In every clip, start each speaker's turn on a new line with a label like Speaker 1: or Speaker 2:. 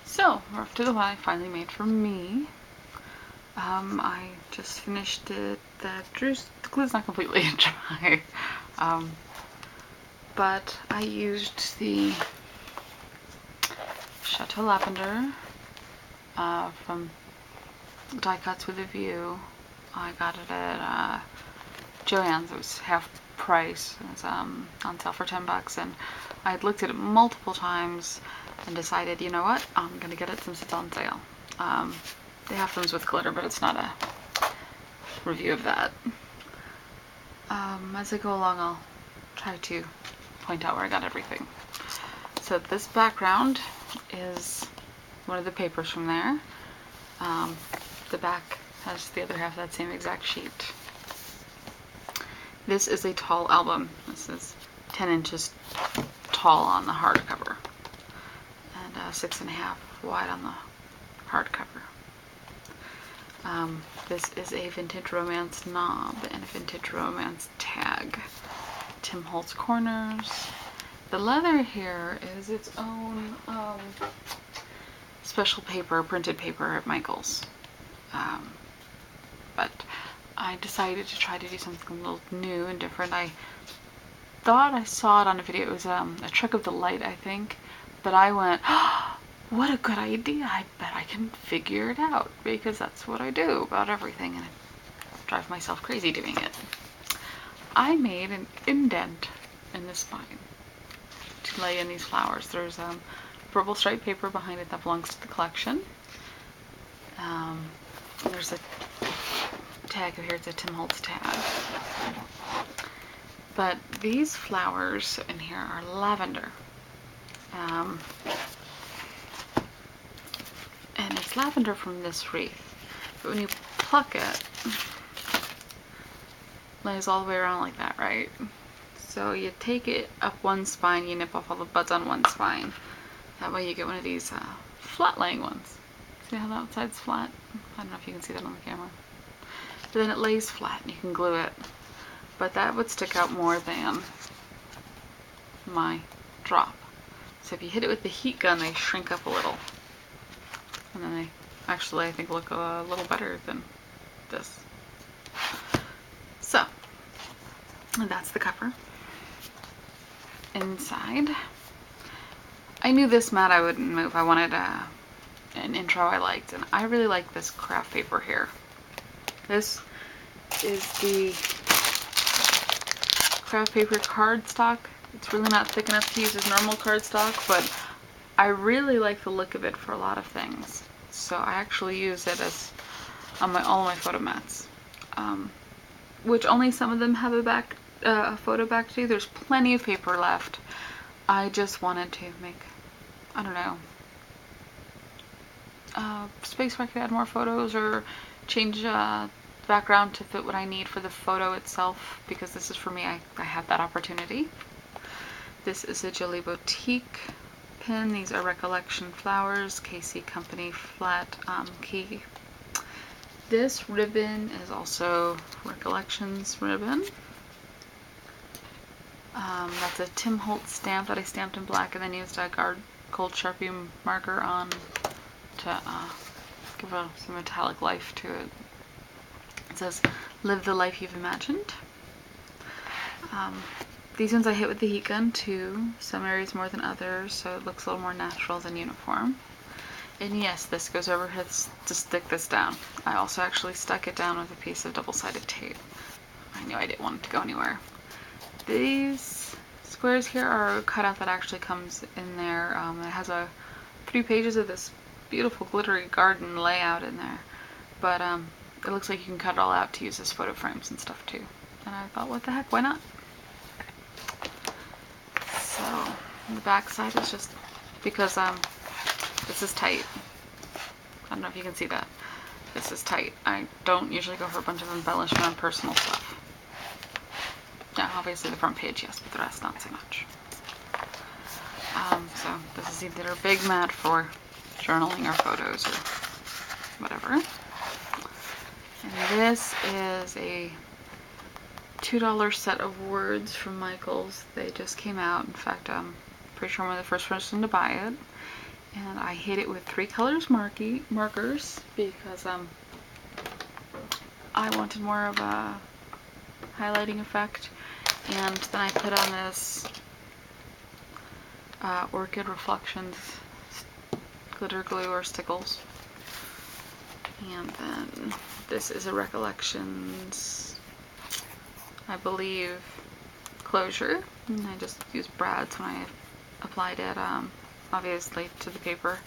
Speaker 1: So, we're off to the one I finally made for me. I just finished it. The glue's not completely dry. But I used the Chateau Lavender from Die Cuts with a View. I got it at Joann's. It was half price. It was on sale for $10, and I had looked at it multiple times and decided, you know what, I'm gonna get it since it's on sale. They have things with glitter, but it's not a review of that. As I go along, I'll try to point out where I got everything. So this background is one of the papers from there. The back has the other half of that same exact sheet. This is a tall album. This is 10 inches tall on the hardcover and 6.5 wide on the hardcover. This is a Vintage Romance knob and a Vintage Romance tag. Tim Holtz corners. The leather here is its own special paper, printed paper at Michael's. But I decided to try to do something a little new and different. I thought I saw it on a video. It was a trick of the light, I think. But I went, oh, what a good idea. I bet I can figure it out, because that's what I do about everything, and I drive myself crazy doing it. I made an indent in the spine to lay in these flowers. There's purple striped paper behind it that belongs to the collection. There's a tag here. It's a Tim Holtz tag. But these flowers in here are lavender. And it's lavender from this wreath. But when you pluck it, it lays all the way around like that, right? So you take it up one spine, you nip off all the buds on one spine. That way you get one of these flat laying ones. See how that side's flat? I don't know if you can see that on the camera. But then it lays flat and you can glue it. But that would stick out more than my drop. So if you hit it with the heat gun, they shrink up a little. And then they actually, I think, look a little better than this. So, and that's the cover. Inside, I knew this mat I wouldn't move. I wanted an intro I liked, and I really like this craft paper here. This is the craft paper cardstock. It's really not thick enough to use as normal cardstock, but I really like the look of it for a lot of things. So I actually use it as on all my photo mats, which only some of them have a photo back to. There's plenty of paper left. I just wanted to make, I don't know, space where I could add more photos or change the background to fit what I need for the photo itself, because this is for me. I have that opportunity. This is a Jolie Boutique pin. These are Recollection Flowers, KC Company flat key. This ribbon is also Recollections ribbon. That's a Tim Holtz stamp that I stamped in black and then used a gold Sharpie marker on to give some metallic life to it. It says, "Live the life you've imagined." These ones I hit with the heat gun too, some areas more than others, so it looks a little more natural than uniform. And yes, this goes over here to stick this down. I also actually stuck it down with a piece of double-sided tape. I knew I didn't want it to go anywhere. These squares here are a cutout that actually comes in there. It has a few pages of this beautiful glittery garden layout in there, but it looks like you can cut it all out to use as photo frames and stuff too. And I thought, what the heck, why not? So the back side is just because this is tight. I don't know if you can see that. This is tight. I don't usually go for a bunch of embellishment on personal stuff. Yeah, obviously the front page, yes, but the rest not so much. So this is either a big mat for journaling or photos or whatever. And this is a $2 set of words from Michael's. They just came out. In fact, I'm pretty sure I'm the first person to buy it. And and I hit it with 3 colors markers because I wanted more of a highlighting effect. And then I put on this Orchid Reflections glitter glue or stickles. And then this is a Recollections, I believe, closure. And I just used brads when I applied it, obviously, to the paper.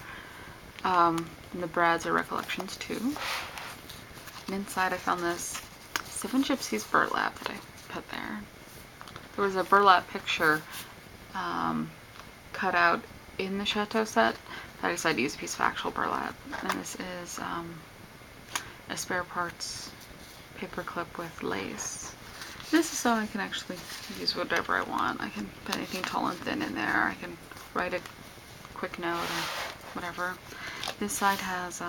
Speaker 1: And the brads are Recollections too. And inside I found this 7 Gypsies burlap that I put there. There was a burlap picture cut out in the Chateau set. I decided to use a piece of actual burlap. And this is a spare parts paper clip with lace. This is so I can actually use whatever I want. I can put anything tall and thin in there. I can write a quick note or whatever. This side has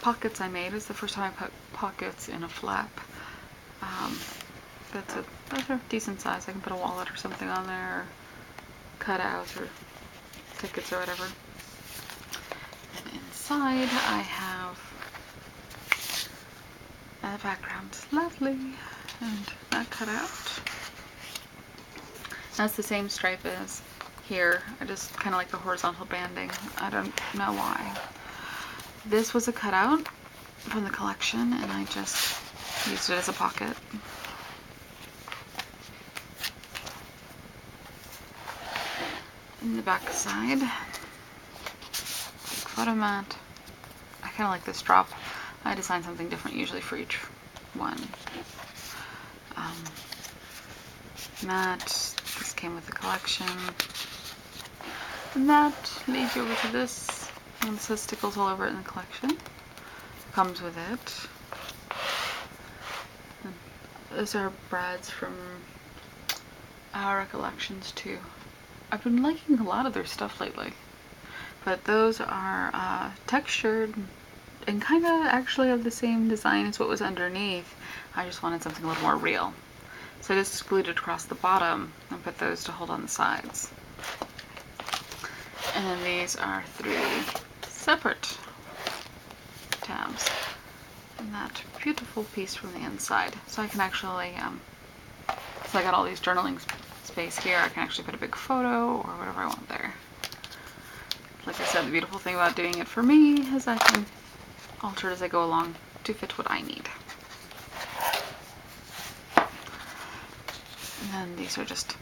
Speaker 1: pockets I made. It's the first time I put pockets in a flap. Those are decent size. I can put a wallet or something on there, or cutouts or tickets or whatever. And inside I have that background. Lovely. And that cut out. That's the same stripe as here. I just kind of like the horizontal banding. I don't know why. This was a cutout from the collection, and I just used it as a pocket. In the back side, photo mat. I kind of like this drop. I design something different usually for each one. Mat. This came with the collection. And that leads you over to this. And it says stickles all over it in the collection. Comes with it. And those are brads from our Recollections too. I've been liking a lot of their stuff lately. But those are textured and kind of actually of the same design as what was underneath. I just wanted something a little more real. So I just glued it across the bottom and put those to hold on the sides. And then these are 3 separate tabs. And that beautiful piece from the inside. So I can actually, so I got all these journaling space here. I can actually put a big photo or whatever I want there. Like I said, the beautiful thing about doing it for me is I can alter it as I go along to fit what I need. And then these are just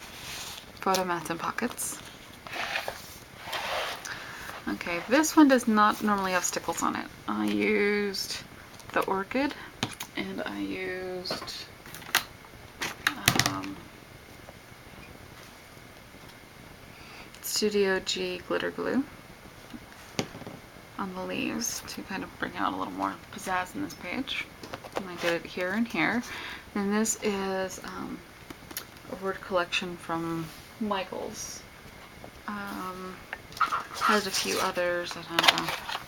Speaker 1: photo mats and pockets. Okay, this one does not normally have stickles on it. I used the Orchid, and I used Studio G glitter glue on the leaves to kind of bring out a little more pizzazz in this page. And I did it here and here. And this is a word collection from Michaels. Has a few others that have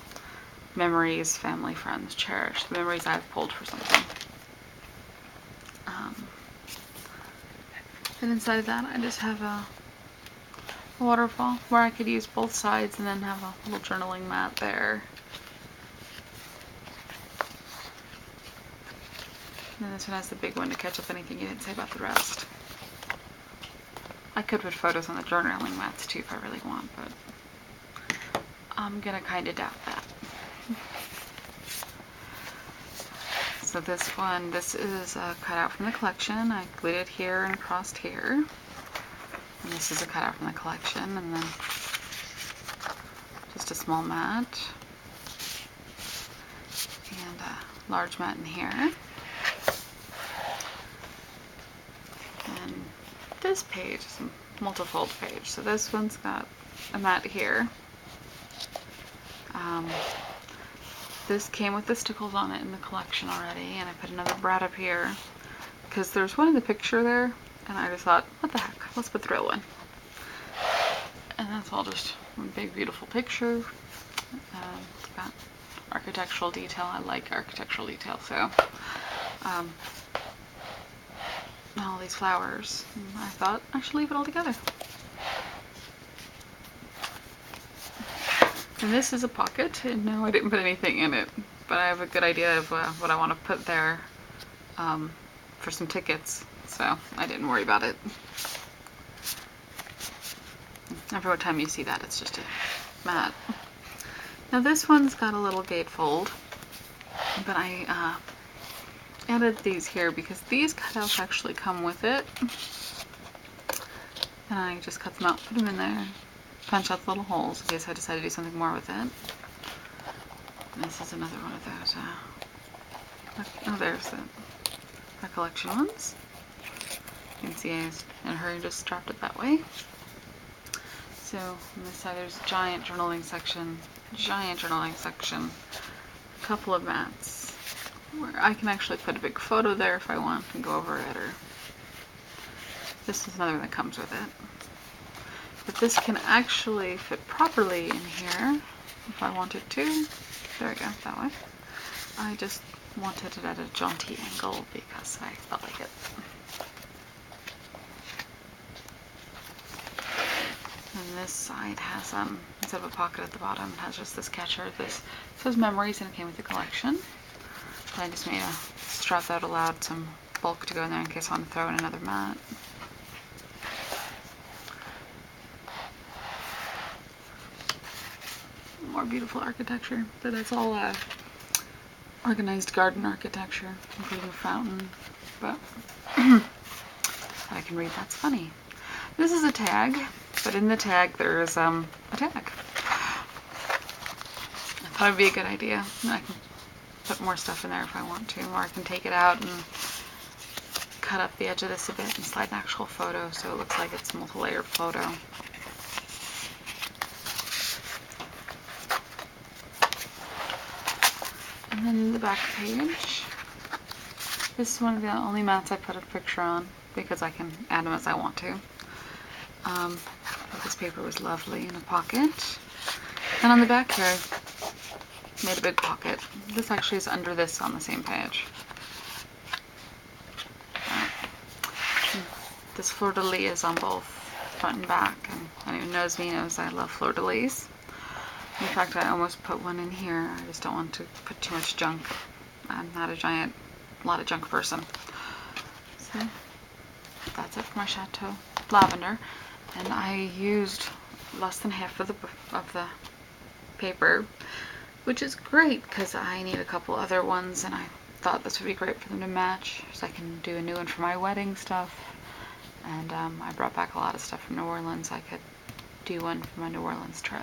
Speaker 1: memories, family, friends, cherish. The memories I've pulled for something. And inside of that I just have a waterfall where I could use both sides and then have a little journaling mat there. And then this one has the big one to catch up anything you didn't say about the rest. I could put photos on the journaling mats too if I really want, but I'm gonna kind of doubt that. So this one, this is a cutout from the collection. I glued it here and across here. And this is a cutout from the collection, and then just a small mat and a large mat in here. And this page is a multifold page. So this one's got a mat here. This came with the stickles on it in the collection already, and I put another brad up here because there's one in the picture there, and I just thought, what the heck, let's put the real one. And that's all just one big beautiful picture. It's got architectural detail. I like architectural detail, so all these flowers. And I thought I should leave it all together. And this is a pocket, and no, I didn't put anything in it, but I have a good idea of what I want to put there for some tickets, so I didn't worry about it. Every time you see that, it's just a mat. Now this one's got a little gatefold, but I added these here because these cutouts actually come with it. And I just cut them out, put them in there, punch out the little holes in case I decide to do something more with it. And this is another one of those, oh, there's the collection ones. You can see I was in a hurry, just dropped it that way. So on this side there's a giant journaling section, a couple of mats where I can actually put a big photo there if I want and go over it, or this is another one that comes with it. But this can actually fit properly in here if I wanted to. There we go, that way. I just wanted it at a jaunty angle because I felt like it. And this side has, instead of a pocket at the bottom, it has just this catcher. This says memories and it came with the collection. So I just made a strap that allowed some bulk to go in there in case I want to throw in another mat. More beautiful architecture, but that's all organized garden architecture, including a fountain, but I can read that's funny. This is a tag, but in the tag there's a tag. I thought it'd be a good idea. I can put more stuff in there if I want to, or I can take it out and cut up the edge of this a bit and slide an actual photo so it looks like it's a multi-layered photo. And then the back page. This is one of the only mats I put a picture on because I can add them as I want to. This paper was lovely in a pocket. And on the back here, I made a big pocket. This actually is under this on the same page. This fleur-de-lis is on both front and back, and anyone who knows me knows I love fleur-de-lis. In fact, I almost put one in here. I just don't want to put too much junk. I'm not a lot of junk person. So that's it for my Chateau Lavendar. And I used less than half of the paper, which is great because I need a couple other ones, and I thought this would be great for them to match, so I can do a new one for my wedding stuff. And I brought back a lot of stuff from New Orleans. I could do one for my New Orleans trip.